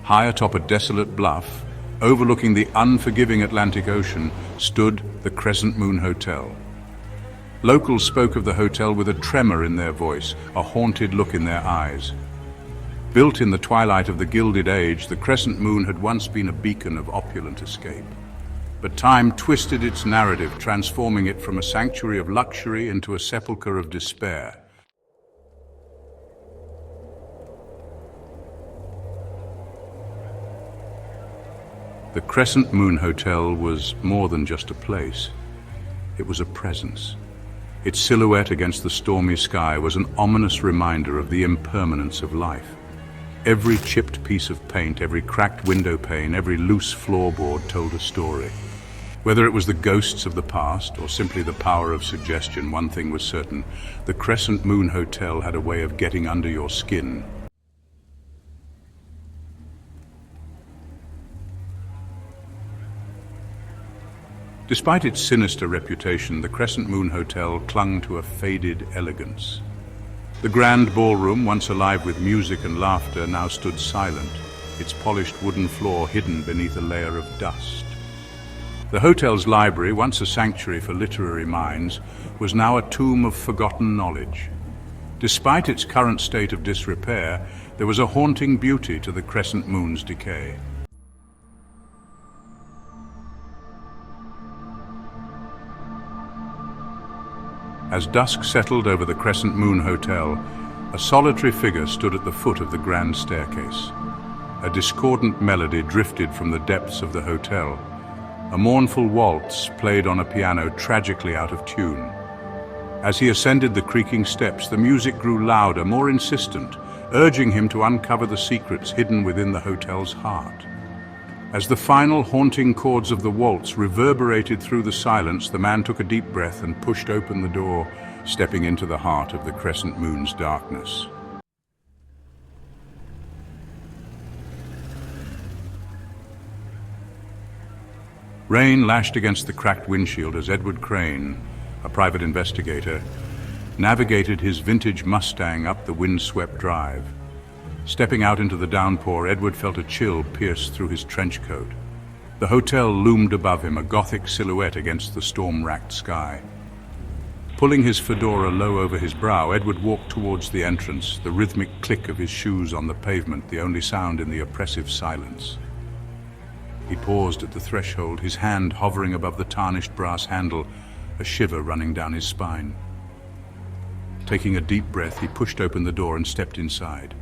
High atop a desolate bluff, overlooking the unforgiving Atlantic Ocean, stood the Crescent Moon Hotel. Locals spoke of the hotel with a tremor in their voice, a haunted look in their eyes. Built in the twilight of the Gilded Age, the Crescent Moon had once been a beacon of opulent escape. But time twisted its narrative, transforming it from a sanctuary of luxury into a sepulchre of despair. The Crescent Moon Hotel was more than just a place. It was a presence. Its silhouette against the stormy sky was an ominous reminder of the impermanence of life. Every chipped piece of paint, every cracked window pane, every loose floorboard told a story. Whether it was the ghosts of the past or simply the power of suggestion, one thing was certain: the Crescent Moon Hotel had a way of getting under your skin. Despite its sinister reputation, the Crescent Moon Hotel clung to a faded elegance. The grand ballroom, once alive with music and laughter, now stood silent, its polished wooden floor hidden beneath a layer of dust. The hotel's library, once a sanctuary for literary minds, was now a tomb of forgotten knowledge. Despite its current state of disrepair, there was a haunting beauty to the Crescent Moon's decay. As dusk settled over the Crescent Moon Hotel, a solitary figure stood at the foot of the grand staircase. A discordant melody drifted from the depths of the hotel. A mournful waltz played on a piano tragically out of tune. As he ascended the creaking steps, the music grew louder, more insistent, urging him to uncover the secrets hidden within the hotel's heart. As the final haunting chords of the waltz reverberated through the silence, the man took a deep breath and pushed open the door, stepping into the heart of the Crescent Moon's darkness. Rain lashed against the cracked windshield as Edward Crane, a private investigator, navigated his vintage Mustang up the windswept drive. Stepping out into the downpour, Edward felt a chill pierce through his trench coat. The hotel loomed above him, a gothic silhouette against the storm-racked sky. Pulling his fedora low over his brow, Edward walked towards the entrance, the rhythmic click of his shoes on the pavement the only sound in the oppressive silence. He paused at the threshold, his hand hovering above the tarnished brass handle, a shiver running down his spine. Taking a deep breath, he pushed open the door and stepped inside.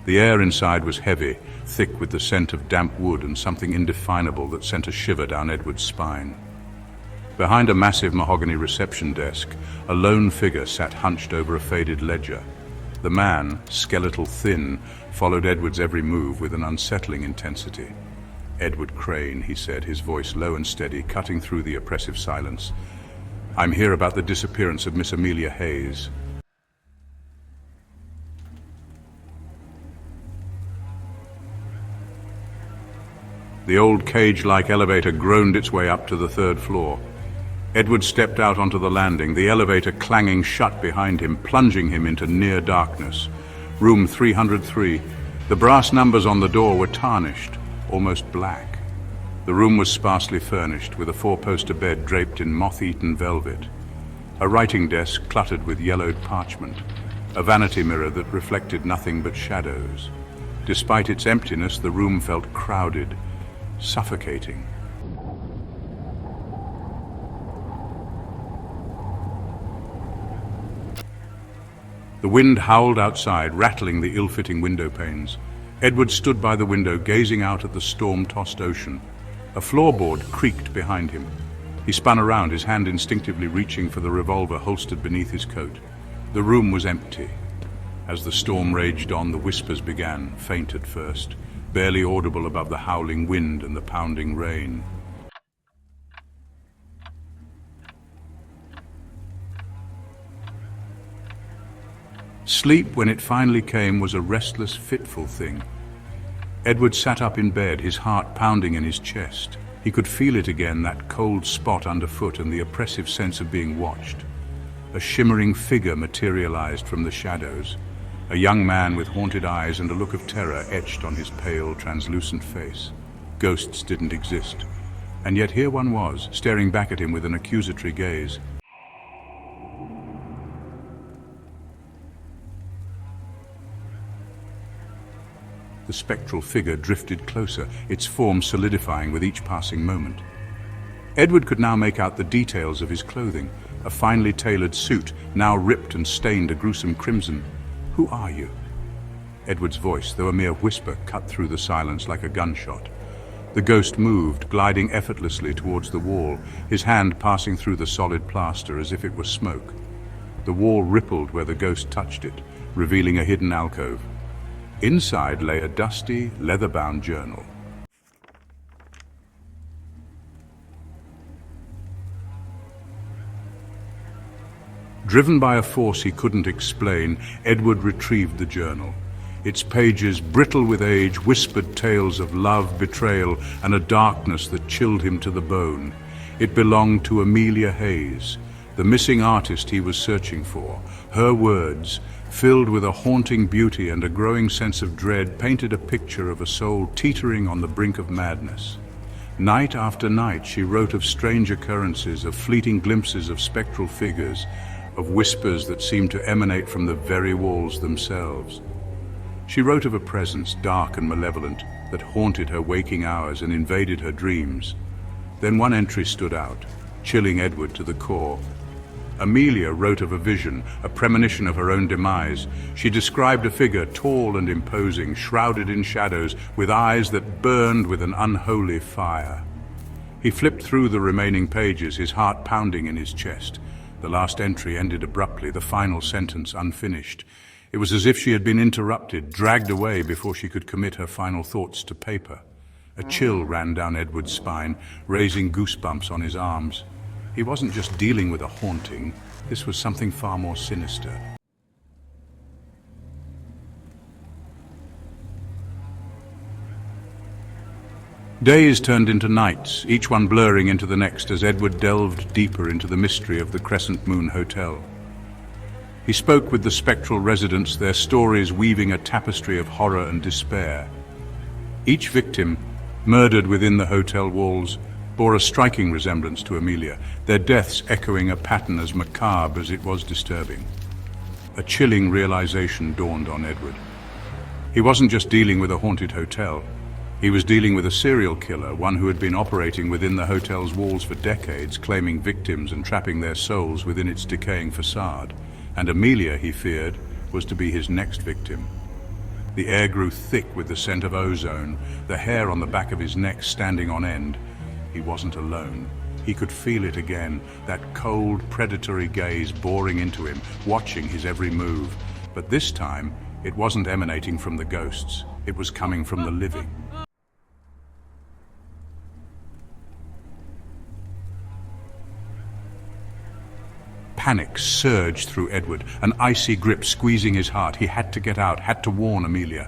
The air inside was heavy, thick with the scent of damp wood and something indefinable that sent a shiver down Edward's spine. Behind a massive mahogany reception desk, a lone figure sat hunched over a faded ledger. The man, skeletal thin, followed Edward's every move with an unsettling intensity. "Edward Crane," he said, his voice low and steady, cutting through the oppressive silence. "I'm here about the disappearance of Miss Amelia Hayes." The old cage-like elevator groaned its way up to the third floor. Edward stepped out onto the landing, the elevator clanging shut behind him, plunging him into near darkness. Room 303. The brass numbers on the door were tarnished, almost black. The room was sparsely furnished, with a four-poster bed draped in moth-eaten velvet. A writing desk cluttered with yellowed parchment. A vanity mirror that reflected nothing but shadows. Despite its emptiness, the room felt crowded, suffocating. The wind howled outside, rattling the ill-fitting window panes. Edward stood by the window, gazing out at the storm-tossed ocean. A floorboard creaked behind him. He spun around, his hand instinctively reaching for the revolver holstered beneath his coat. The room was empty. As the storm raged on, the whispers began, faint at first, barely audible above the howling wind and the pounding rain. Sleep, when it finally came, was a restless, fitful thing. Edward sat up in bed, his heart pounding in his chest. He could feel it again, that cold spot underfoot and the oppressive sense of being watched. A shimmering figure materialized from the shadows. A young man with haunted eyes and a look of terror etched on his pale, translucent face. Ghosts didn't exist. And yet here one was, staring back at him with an accusatory gaze. The spectral figure drifted closer, its form solidifying with each passing moment. Edward could now make out the details of his clothing, a finely tailored suit, now ripped and stained a gruesome crimson. "Who are you?" Edward's voice, though a mere whisper, cut through the silence like a gunshot. The ghost moved, gliding effortlessly towards the wall, his hand passing through the solid plaster as if it were smoke. The wall rippled where the ghost touched it, revealing a hidden alcove. Inside lay a dusty, leather-bound journal. Driven by a force he couldn't explain, Edward retrieved the journal. Its pages, brittle with age, whispered tales of love, betrayal, and a darkness that chilled him to the bone. It belonged to Amelia Hayes, the missing artist he was searching for. Her words, filled with a haunting beauty and a growing sense of dread, painted a picture of a soul teetering on the brink of madness. Night after night she wrote of strange occurrences, of fleeting glimpses of spectral figures, of whispers that seemed to emanate from the very walls themselves. She wrote of a presence, dark and malevolent, that haunted her waking hours and invaded her dreams. Then one entry stood out, chilling Edward to the core. Amelia wrote of a vision, a premonition of her own demise. She described a figure tall and imposing, shrouded in shadows, with eyes that burned with an unholy fire. He flipped through the remaining pages, his heart pounding in his chest. The last entry ended abruptly, the final sentence unfinished. It was as if she had been interrupted, dragged away before she could commit her final thoughts to paper. A chill ran down Edward's spine, raising goosebumps on his arms. He wasn't just dealing with a haunting, this was something far more sinister. Days turned into nights, each one blurring into the next as Edward delved deeper into the mystery of the Crescent Moon Hotel. He spoke with the spectral residents, their stories weaving a tapestry of horror and despair. Each victim, murdered within the hotel walls, bore a striking resemblance to Amelia, their deaths echoing a pattern as macabre as it was disturbing. A chilling realization dawned on Edward. He wasn't just dealing with a haunted hotel. He was dealing with a serial killer, one who had been operating within the hotel's walls for decades, claiming victims and trapping their souls within its decaying facade. And Amelia, he feared, was to be his next victim. The air grew thick with the scent of ozone, the hair on the back of his neck standing on end. He wasn't alone. He could feel it again, that cold, predatory gaze boring into him, watching his every move. But this time, it wasn't emanating from the ghosts. It was coming from the living. Panic surged through Edward, an icy grip squeezing his heart. He had to get out, had to warn Amelia.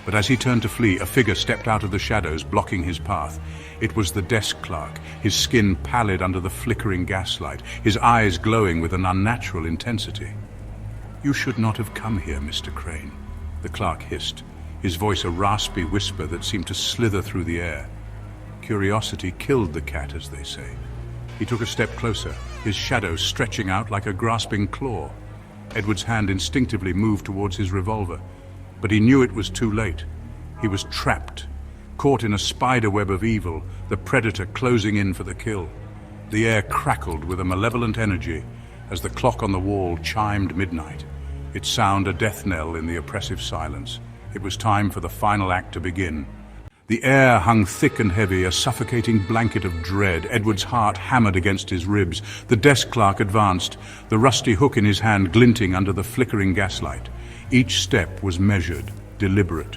But as he turned to flee, a figure stepped out of the shadows, blocking his path. It was the desk clerk, his skin pallid under the flickering gaslight, his eyes glowing with an unnatural intensity. "You should not have come here, Mr. Crane," the clerk hissed, his voice a raspy whisper that seemed to slither through the air. Curiosity killed the cat, as they say. He took a step closer, his shadow stretching out like a grasping claw. Edward's hand instinctively moved towards his revolver, but he knew it was too late. He was trapped, caught in a spider web of evil, the predator closing in for the kill. The air crackled with a malevolent energy as the clock on the wall chimed midnight, its sound a death knell in the oppressive silence. It was time for the final act to begin. The air hung thick and heavy, a suffocating blanket of dread. Edward's heart hammered against his ribs. The desk clerk advanced, the rusty hook in his hand glinting under the flickering gaslight. Each step was measured, deliberate.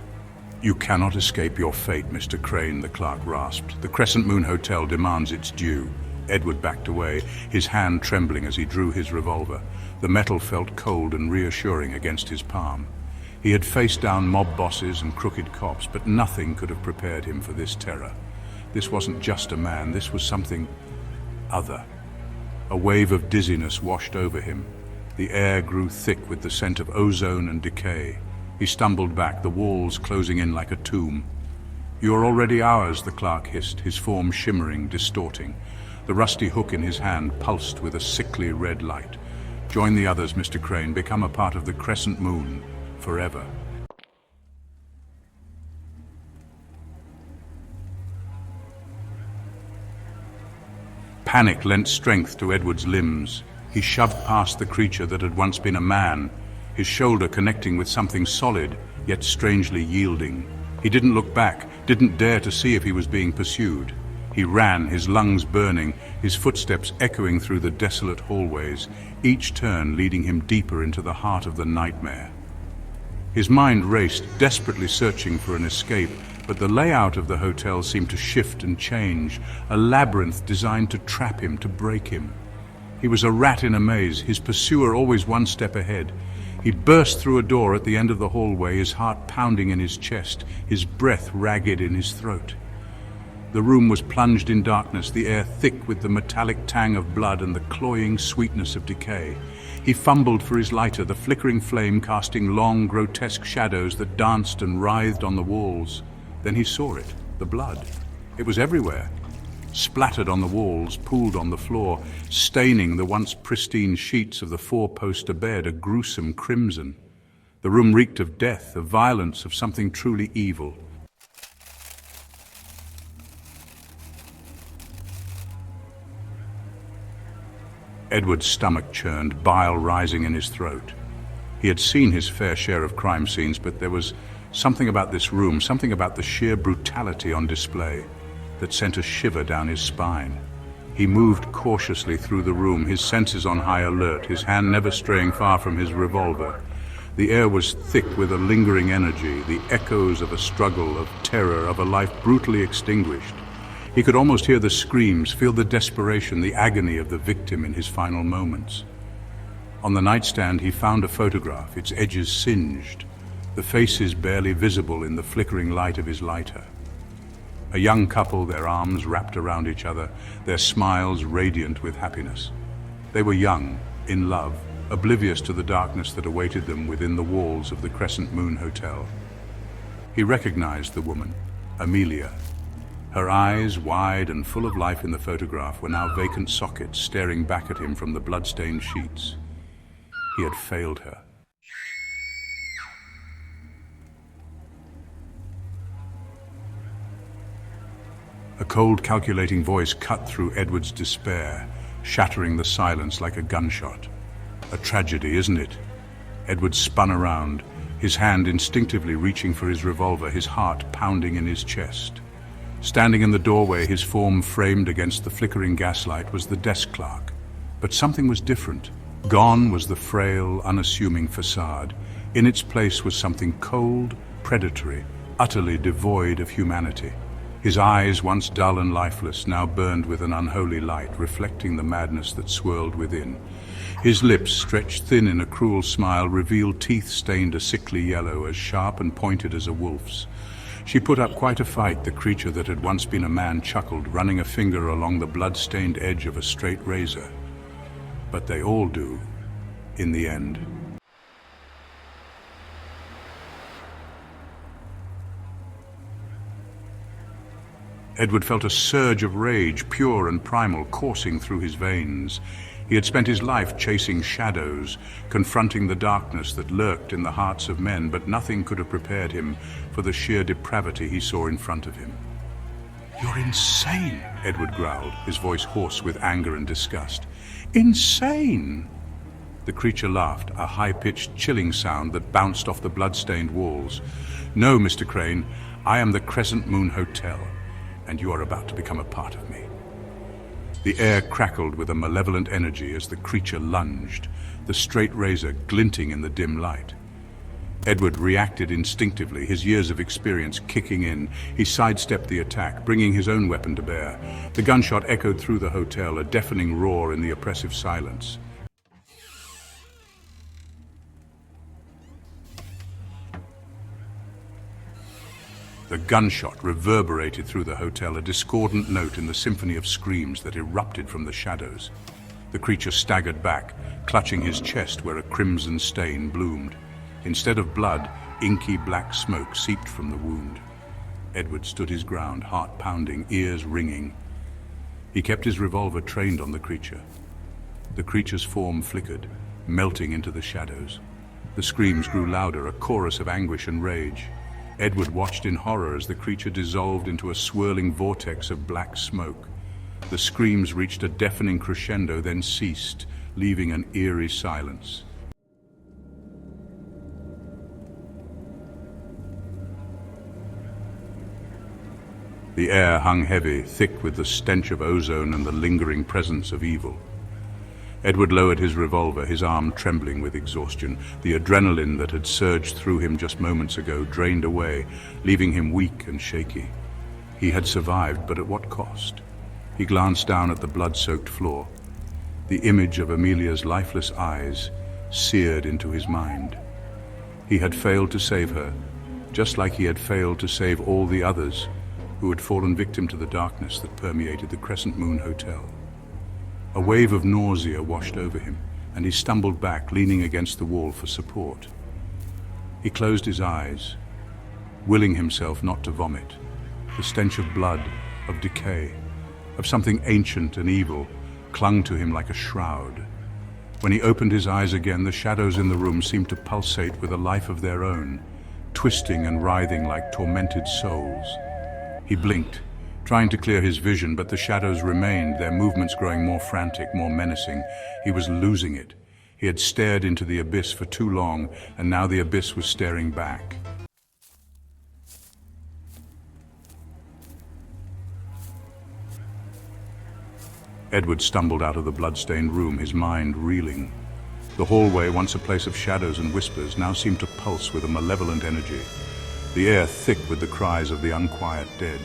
"You cannot escape your fate, Mr. Crane," the clerk rasped. "The Crescent Moon Hotel demands its due." Edward backed away, his hand trembling as he drew his revolver. The metal felt cold and reassuring against his palm. He had faced down mob bosses and crooked cops, but nothing could have prepared him for this terror. This wasn't just a man, this was something other. A wave of dizziness washed over him. The air grew thick with the scent of ozone and decay. He stumbled back, the walls closing in like a tomb. "You are already ours," the clerk hissed, his form shimmering, distorting. The rusty hook in his hand pulsed with a sickly red light. "Join the others, Mr. Crane. Become a part of the Crescent Moon, forever." Panic lent strength to Edward's limbs. He shoved past the creature that had once been a man, his shoulder connecting with something solid, yet strangely yielding. He didn't look back, didn't dare to see if he was being pursued. He ran, his lungs burning, his footsteps echoing through the desolate hallways, each turn leading him deeper into the heart of the nightmare. His mind raced, desperately searching for an escape, but the layout of the hotel seemed to shift and change, a labyrinth designed to trap him, to break him. He was a rat in a maze, his pursuer always one step ahead. He burst through a door at the end of the hallway, his heart pounding in his chest, his breath ragged in his throat. The room was plunged in darkness, the air thick with the metallic tang of blood and the cloying sweetness of decay. He fumbled for his lighter, the flickering flame casting long, grotesque shadows that danced and writhed on the walls. Then he saw it, the blood. It was everywhere, splattered on the walls, pooled on the floor, staining the once pristine sheets of the four-poster bed a gruesome crimson. The room reeked of death, of violence, of something truly evil. Edward's stomach churned, bile rising in his throat. He had seen his fair share of crime scenes, but there was something about this room, something about the sheer brutality on display, that sent a shiver down his spine. He moved cautiously through the room, his senses on high alert, his hand never straying far from his revolver. The air was thick with a lingering energy, the echoes of a struggle, of terror, of a life brutally extinguished. He could almost hear the screams, feel the desperation, the agony of the victim in his final moments. On the nightstand he found a photograph, its edges singed, the faces barely visible in the flickering light of his lighter. A young couple, their arms wrapped around each other, their smiles radiant with happiness. They were young, in love, oblivious to the darkness that awaited them within the walls of the Crescent Moon Hotel. He recognized the woman, Amelia. Her eyes, wide and full of life in the photograph, were now vacant sockets staring back at him from the blood-stained sheets. He had failed her. A cold, calculating voice cut through Edward's despair, shattering the silence like a gunshot. "A tragedy, isn't it?" Edward spun around, his hand instinctively reaching for his revolver, his heart pounding in his chest. Standing in the doorway, his form framed against the flickering gaslight, was the desk clerk. But something was different. Gone was the frail, unassuming facade. In its place was something cold, predatory, utterly devoid of humanity. His eyes, once dull and lifeless, now burned with an unholy light, reflecting the madness that swirled within. His lips, stretched thin in a cruel smile, revealed teeth stained a sickly yellow, as sharp and pointed as a wolf's. She put up quite a fight, the creature that had once been a man chuckled, running a finger along the blood-stained edge of a straight razor. But they all do, in the end. Edward felt a surge of rage, pure and primal, coursing through his veins. He had spent his life chasing shadows, confronting the darkness that lurked in the hearts of men, but nothing could have prepared him for the sheer depravity he saw in front of him. "You're insane," Edward growled, his voice hoarse with anger and disgust. "Insane!" The creature laughed, a high-pitched, chilling sound that bounced off the blood-stained walls. "No, Mr. Crane, I am the Crescent Moon Hotel, and you are about to become a part of me." The air crackled with a malevolent energy as the creature lunged, the straight razor glinting in the dim light. Edward reacted instinctively, his years of experience kicking in. He sidestepped the attack, bringing his own weapon to bear. The gunshot echoed through the hotel, a deafening roar in the oppressive silence. The gunshot reverberated through the hotel, a discordant note in the symphony of screams that erupted from the shadows. The creature staggered back, clutching his chest where a crimson stain bloomed. Instead of blood, inky black smoke seeped from the wound. Edward stood his ground, heart pounding, ears ringing. He kept his revolver trained on the creature. The creature's form flickered, melting into the shadows. The screams grew louder, a chorus of anguish and rage. Edward watched in horror as the creature dissolved into a swirling vortex of black smoke. The screams reached a deafening crescendo, then ceased, leaving an eerie silence. The air hung heavy, thick with the stench of ozone and the lingering presence of evil. Edward lowered his revolver, his arm trembling with exhaustion. The adrenaline that had surged through him just moments ago drained away, leaving him weak and shaky. He had survived, but at what cost? He glanced down at the blood-soaked floor. The image of Amelia's lifeless eyes seared into his mind. He had failed to save her, just like he had failed to save all the others who had fallen victim to the darkness that permeated the Crescent Moon Hotel. A wave of nausea washed over him, and he stumbled back, leaning against the wall for support. He closed his eyes, willing himself not to vomit. The stench of blood, of decay, of something ancient and evil, clung to him like a shroud. When he opened his eyes again, the shadows in the room seemed to pulsate with a life of their own, twisting and writhing like tormented souls. He blinked, trying to clear his vision, but the shadows remained, their movements growing more frantic, more menacing. He was losing it. He had stared into the abyss for too long, and now the abyss was staring back. Edward stumbled out of the blood-stained room, his mind reeling. The hallway, once a place of shadows and whispers, now seemed to pulse with a malevolent energy, the air thick with the cries of the unquiet dead.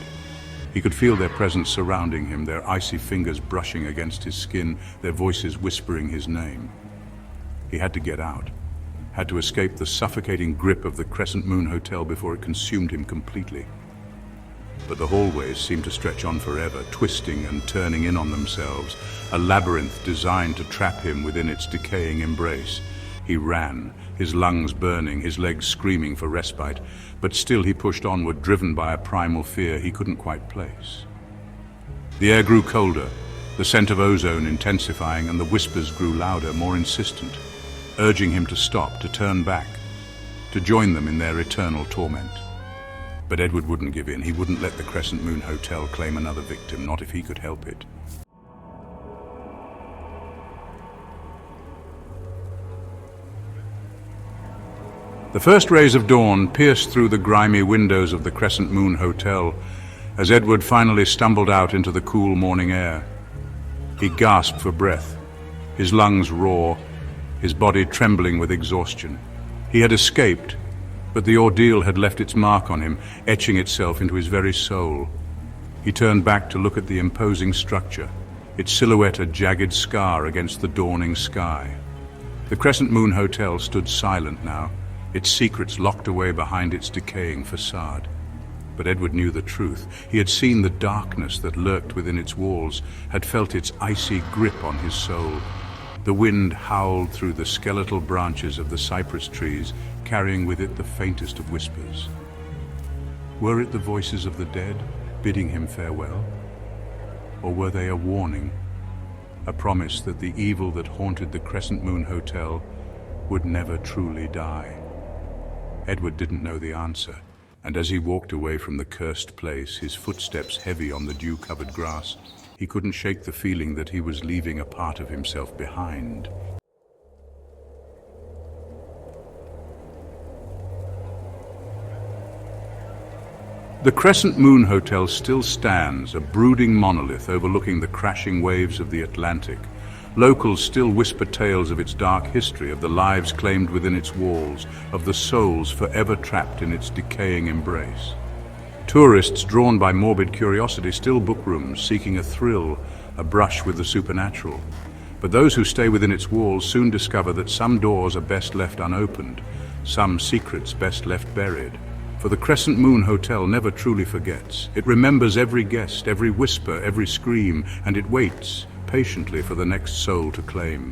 He could feel their presence surrounding him, their icy fingers brushing against his skin, their voices whispering his name. He had to get out, had to escape the suffocating grip of the Crescent Moon Hotel before it consumed him completely. But the hallways seemed to stretch on forever, twisting and turning in on themselves, a labyrinth designed to trap him within its decaying embrace. He ran, his lungs burning, his legs screaming for respite, but still he pushed onward, driven by a primal fear he couldn't quite place. The air grew colder, the scent of ozone intensifying, and the whispers grew louder, more insistent, urging him to stop, to turn back, to join them in their eternal torment. But Edward wouldn't give in. He wouldn't let the Crescent Moon Hotel claim another victim, not if he could help it. The first rays of dawn pierced through the grimy windows of the Crescent Moon Hotel as Edward finally stumbled out into the cool morning air. He gasped for breath, his lungs raw, his body trembling with exhaustion. He had escaped, but the ordeal had left its mark on him, etching itself into his very soul. He turned back to look at the imposing structure, its silhouette a jagged scar against the dawning sky. The Crescent Moon Hotel stood silent now, its secrets locked away behind its decaying facade. But Edward knew the truth. He had seen the darkness that lurked within its walls, had felt its icy grip on his soul. The wind howled through the skeletal branches of the cypress trees, carrying with it the faintest of whispers. Were it the voices of the dead, bidding him farewell? Or were they a warning, a promise that the evil that haunted the Crescent Moon Hotel would never truly die? Edward didn't know the answer, and as he walked away from the cursed place, his footsteps heavy on the dew-covered grass, he couldn't shake the feeling that he was leaving a part of himself behind. The Crescent Moon Hotel still stands, a brooding monolith overlooking the crashing waves of the Atlantic. Locals still whisper tales of its dark history, of the lives claimed within its walls, of the souls forever trapped in its decaying embrace. Tourists, drawn by morbid curiosity, still book rooms, seeking a thrill, a brush with the supernatural. But those who stay within its walls soon discover that some doors are best left unopened, some secrets best left buried. For the Crescent Moon Hotel never truly forgets. It remembers every guest, every whisper, every scream, and it waits, patiently for the next soul to claim.